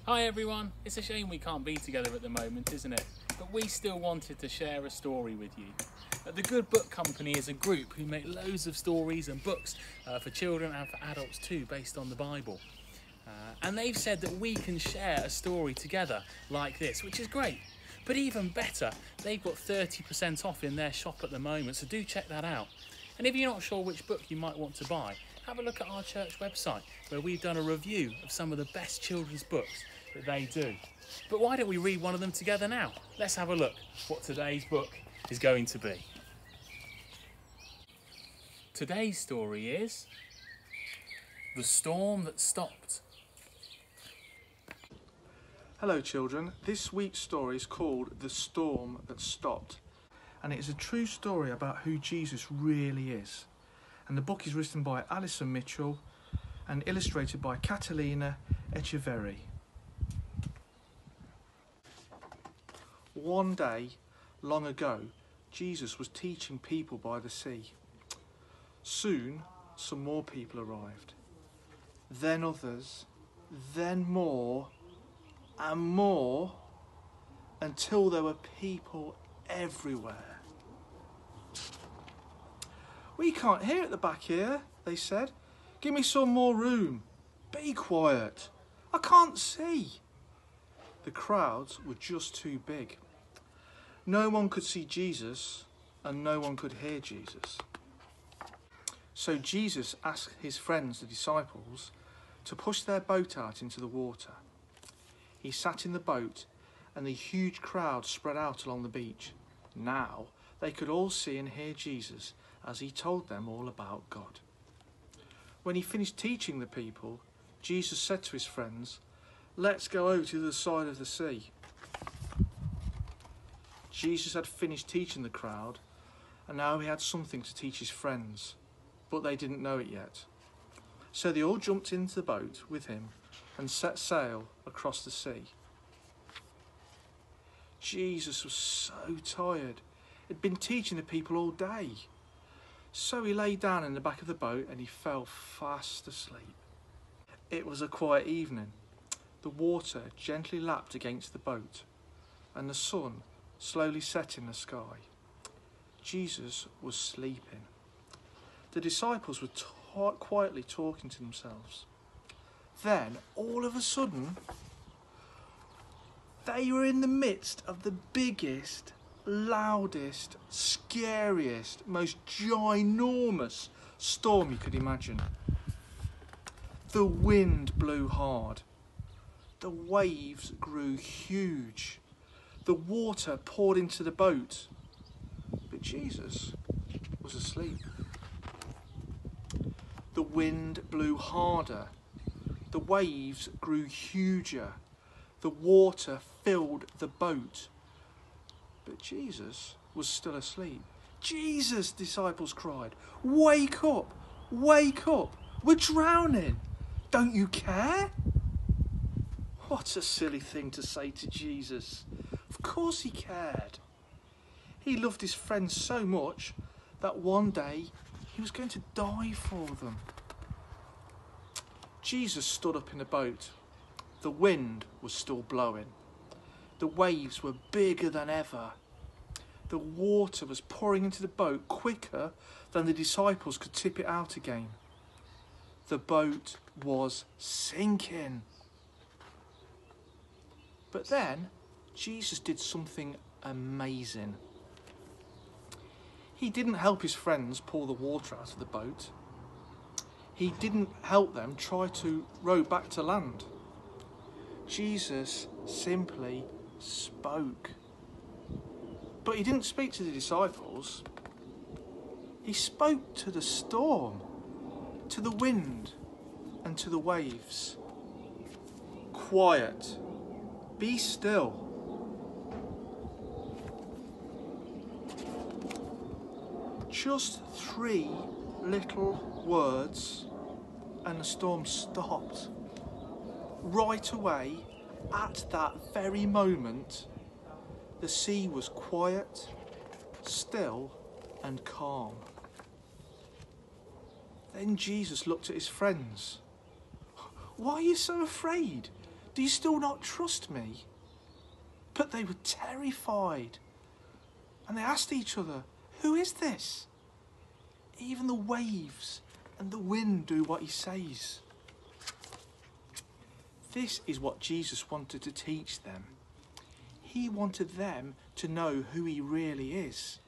Hi everyone, it's a shame we can't be together at the moment, isn't it? But we still wanted to share a story with you. The Good Book Company is a group who make loads of stories and books for children and for adults too, based on the Bible. And they've said that we can share a story together like this, which is great. But even better, they've got 30% off in their shop at the moment, so do check that out. And if you're not sure which book you might want to buy, have a look at our church website, where we've done a review of some of the best children's books that they do. But why don't we read one of them together now? Let's have a look what today's book is going to be. Today's story is The Storm That Stopped. Hello children, this week's story is called The Storm That Stopped, and it is a true story about who Jesus really is. And the book is written by Alison and illustrated by Catalina, Echeverri. One day, long ago, Jesus was teaching people by the sea. Soon, some more people arrived. Then others, then more, and more, until there were people everywhere. "We can't hear at the back here," they said. "Give me some more room. Be quiet. I can't see." The crowds were just too big. No one could see Jesus, and no one could hear Jesus. So Jesus asked his friends, the disciples, to push their boat out into the water. He sat in the boat, and the huge crowd spread out along the beach. Now they could all see and hear Jesus as he told them all about God. When he finished teaching the people, Jesus said to his friends, "Let's go over to the side of the sea." Jesus had finished teaching the crowd, and now he had something to teach his friends, but they didn't know it yet. So they all jumped into the boat with him and set sail across the sea. Jesus was so tired. He'd been teaching the people all day. So he lay down in the back of the boat and he fell fast asleep. It was a quiet evening. The water gently lapped against the boat, and the sun slowly set in the sky. Jesus was sleeping. The disciples were quietly talking to themselves. Then, all of a sudden, they were in the midst of the biggest, loudest, scariest, most ginormous storm you could imagine. The wind blew hard. The waves grew huge. The water poured into the boat. But Jesus was asleep. The wind blew harder. The waves grew huger. The water filled the boat. But Jesus was still asleep. "Jesus," disciples cried, "wake up, wake up. We're drowning. Don't you care?" What a silly thing to say to Jesus. Of course he cared. He loved his friends so much that one day he was going to die for them. Jesus stood up in the boat. The wind was still blowing. The waves were bigger than ever. The water was pouring into the boat quicker than the disciples could tip it out again. The boat was sinking. But then Jesus did something amazing. He didn't help his friends pour the water out of the boat. He didn't help them try to row back to land. Jesus simply spoke. But he didn't speak to the disciples. He spoke to the storm, to the wind, and to the waves. "Quiet. Be still." Just 3 little words, and the storm stopped. Right away, at that very moment, the sea was quiet, still, and calm. Then Jesus looked at his friends. "Why are you so afraid? Do you still not trust me? But they were terrified. And they asked each other, who is this? Even the waves and the wind do what he says. This is what Jesus wanted to teach them. He wanted them to know who he really is.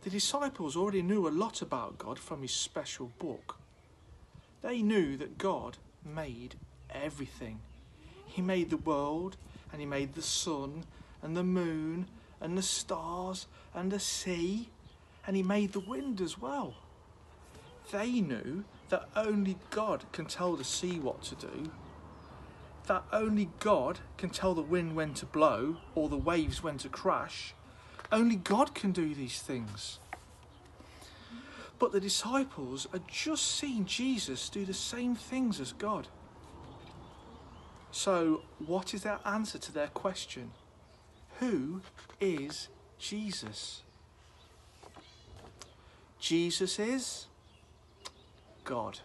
The disciples already knew a lot about God from his special book. They knew that God made everything. He made the world, and he made the sun and the moon and the stars and the sea, and he made the wind as well. They knew that only God can tell the sea what to do, that only God can tell the wind when to blow or the waves when to crash. Only God can do these things. But the disciples had just seen Jesus do the same things as God. So what is their answer to their question? Who is Jesus? Jesus is God.